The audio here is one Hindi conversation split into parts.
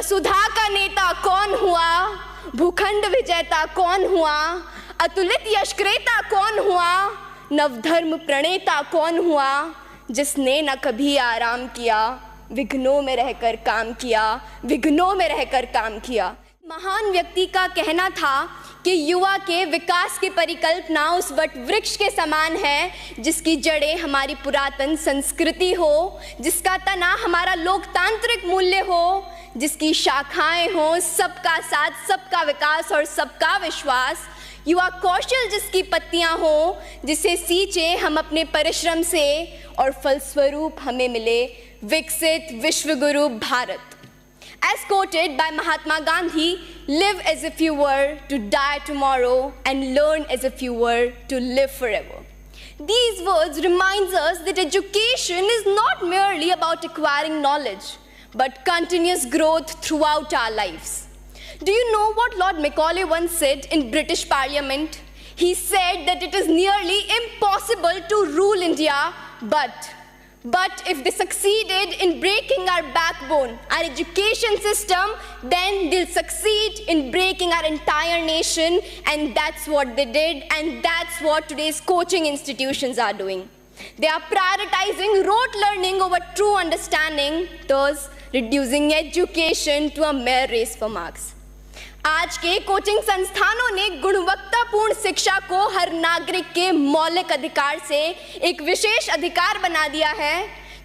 वसुधा का नेता कौन हुआ, भूखंड विजेता कौन हुआ, अतुलित यशक्रेता कौन हुआ, नवधर्म प्रणेता कौन हुआ, जिसने न कभी आराम किया, विघ्नों में रहकर काम किया, विघ्नों में रहकर काम किया। महान व्यक्ति का कहना था कि युवा के विकास की परिकल्पना उस वट वृक्ष के समान है जिसकी जड़ें हमारी पुरातन संस्कृति हो, जिसका तना हमारा लोकतांत्रिक मूल्य हो, जिसकी शाखाएं हो सबका साथ, सबका विकास और सबका विश्वास, युवा कौशल जिसकी पत्तियां हो, जिसे सींचे हम अपने परिश्रम से और फलस्वरूप हमें मिले विकसित विश्वगुरु Bharat. As quoted by Mahatma Gandhi, live as if you were to die tomorrow and learn as if you were to live forever. These words remind us that education is not merely about acquiring knowledge, but continuous growth throughout our lives. Do you know what Lord Macaulay once said in British Parliament? He said that it is nearly impossible to rule India, but if they succeeded in breaking our backbone, our education system, then they'll succeed in breaking our entire nation, and that's what they did, and that's what today's coaching institutions are doing. They are prioritizing rote learning over true understanding, thus reducing education to a mere race for marks. आज के कोचिंग संस्थानों ने गुणवत्तापूर्ण शिक्षा को हर नागरिक के मौलिक अधिकार से एक विशेष अधिकार बना दिया है।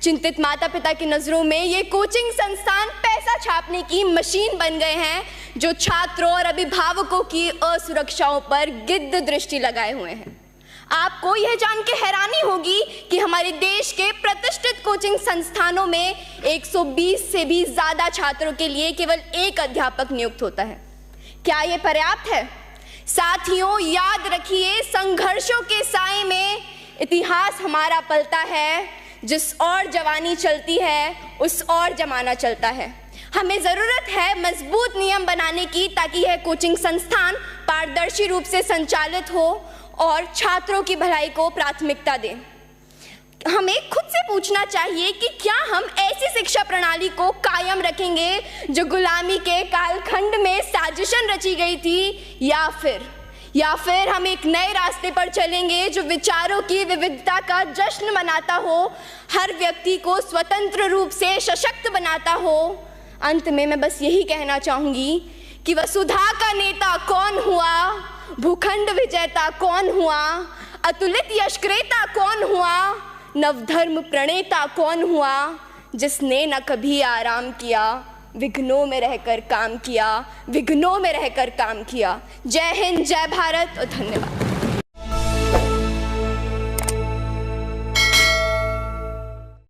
चिंतित माता पिता की नज़रों में ये कोचिंग संस्थान पैसा छापने की मशीन बन गए हैं जो छात्रों और अभिभावकों की असुरक्षाओं पर गिद्ध दृष्टि लगाए हुए हैं। आपको यह जान के हैरानी होगी कि हमारे देश के प्रतिष्ठित कोचिंग संस्थानों में 120 से भी ज़्यादा छात्रों के लिए केवल एक अध्यापक नियुक्त होता है। क्या ये पर्याप्त है? साथियों, याद रखिए, संघर्षों के साए में इतिहास हमारा पलता है। जिस और जवानी चलती है उस और जमाना चलता है। हमें ज़रूरत है मजबूत नियम बनाने की ताकि यह कोचिंग संस्थान पारदर्शी रूप से संचालित हो और छात्रों की भलाई को प्राथमिकता दें। हमें खुद से पूछना चाहिए कि क्या हम ऐसी शिक्षा प्रणाली को कायम रखेंगे जो गुलामी के कालखंड में साजिशन रची गई थी, या फिर हम एक नए रास्ते पर चलेंगे जो विचारों की विविधता का जश्न मनाता हो, हर व्यक्ति को स्वतंत्र रूप से सशक्त बनाता हो। अंत में मैं बस यही कहना चाहूँगी कि वसुधा का नेता कौन हुआ, भूखंड विजेता कौन हुआ, अतुलित यशक्रेता कौन हुआ, नवधर्म प्रणेता कौन हुआ, जिसने न कभी आराम किया, विघ्नों में रहकर काम किया, विघ्नों में रहकर काम किया। जय हिंद, जय भारत और धन्यवाद।